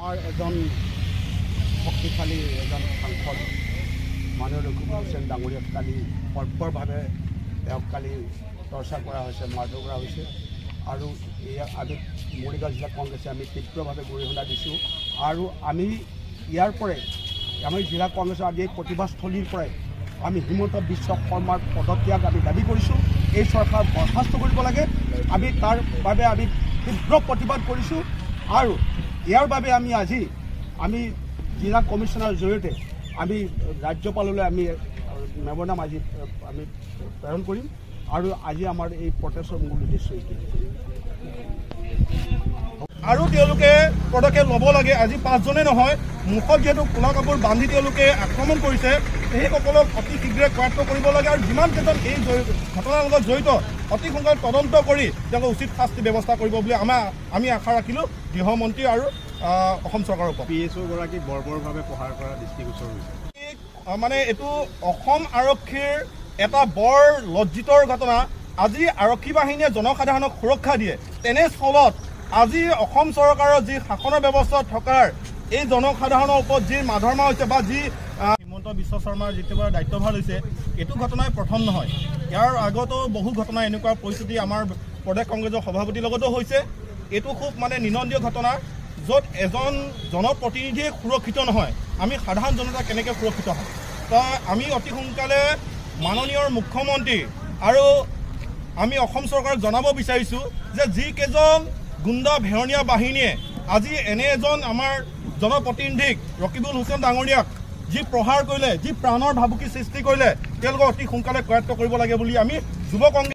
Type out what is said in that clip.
আমাৰ এজন শক্তিশালী এজন সাংসদ মাননীয় লখিমপুৰ হুছেইন ডাঙৰীয়াক কালি বৰ্বৰভাৱে তেওঁক কালি টৰ্চাৰ কৰা হৈছে, মাৰধৰ কৰা হৈছে আৰু ইয়াক আমি মৰিগাঁও জিলা কংগ্ৰেছে আমি তীব্ৰভাৱে গৰিহণা দিছোঁ আৰু আমি ইয়াৰ পৰাই আমি জিলা কংগ্ৰেছৰ আজি এই প্ৰতিবাদস্থলীৰ পৰাই আমি হিমন্ত বিশ্ব শৰ্মাৰ পদত্যাগ আমি দাবী কৰিছোঁ। এই চৰকাৰ বৰখাস্ত কৰিব লাগে। আমি তাৰ বাবে আমি তীব্ৰ প্ৰতিবাদ কৰিছোঁ আৰু ইয়াৰ বাবে আমি জিলা কমিশ্যনাৰ জৰিয়তে আমি ৰাজ্যপাললৈ আমি মেম'ৰাণ্ডাম আজি আমি প্ৰেৰণ কৰিম আৰু আজি আমাৰ এই প্ৰটেষ্টৰ মূল উদ্দেশ্য এইটো। আৰু তেওঁলোকে পদক্ষেপ ল'ব লাগে। আজি 5 জনে নহয়, মুখত যিহেতু কোলা কাপোৰ বান্ধি তেওঁলোকে আক্ৰমণ কৰিছে, সেইসকলক অতি শীঘ্ৰে কৰায়ত্ব কৰিব লাগে আৰু যিমান কেইজন এই ঘটনাৰ লগত জড়িত অতি সোনকালে তদন্ত কৰি তেওঁলোকক উচিত শাস্তি ব্যৱস্থা কৰিব বুলি আমি আশা ৰাখিলোঁ গৃহমন্ত্ৰী আৰু অসম চৰকাৰৰ ওপৰত। PSOগৰাকীক বৰ্বৰভাৱে প্ৰহাৰ কৰা দৃষ্টিগোচৰ হৈছে। মানে এইটো অসম আৰক্ষীৰ এটা বৰ লজ্জিতৰ ঘটনা। আজি আৰক্ষী বাহিনীয়ে জনসাধাৰণক সুৰক্ষা দিয়ে, তেনেস্থলত আজি অসম চৰকাৰৰ যি শাসনৰ ব্যৱস্থা থকাৰ এই জনসাধাৰণৰ ওপৰত যি মাধৰ্মা হৈছে বা যি হিমন্ত বিশ্ব শৰ্মাৰ যেতিয়াৰ দায়িত্বভাৰ লৈছে, এইটো ঘটনাই প্ৰথম নহয়। ইয়াৰ আগতো বহু ঘটনা এনেকুৱা পৰিস্থিতি আমাৰ প্ৰদেশ কংগ্ৰেছৰ সভাপতিৰ লগতো হৈছে। এইটো খুব মানে নিন্দনীয় ঘটনা, য'ত এজন জনপ্ৰতিনিধিয়ে সুৰক্ষিত নহয়, আমি সাধাৰণ জনতা কেনেকৈ সুৰক্ষিত হ'ম। তো আমি অতি সোনকালে মাননীয় মুখ্যমন্ত্ৰী আৰু আমি অসম চৰকাৰক জনাব বিচাৰিছোঁ যে যিকেইজন গুণ্ডা ভেৰণীয়া বাহিনীয়ে আজি এনে এজন আমাৰ জনপ্ৰতিনিধিক ৰকিবুল হুছেইন ডাঙৰীয়াক যি প্ৰহাৰ কৰিলে, যি প্ৰাণৰ ভাবুকি সৃষ্টি কৰিলে, তেওঁলোকক অতি সোনকালে কৰায়ত্ব কৰিব লাগে বুলি আমি যুৱ কংগ্ৰেছ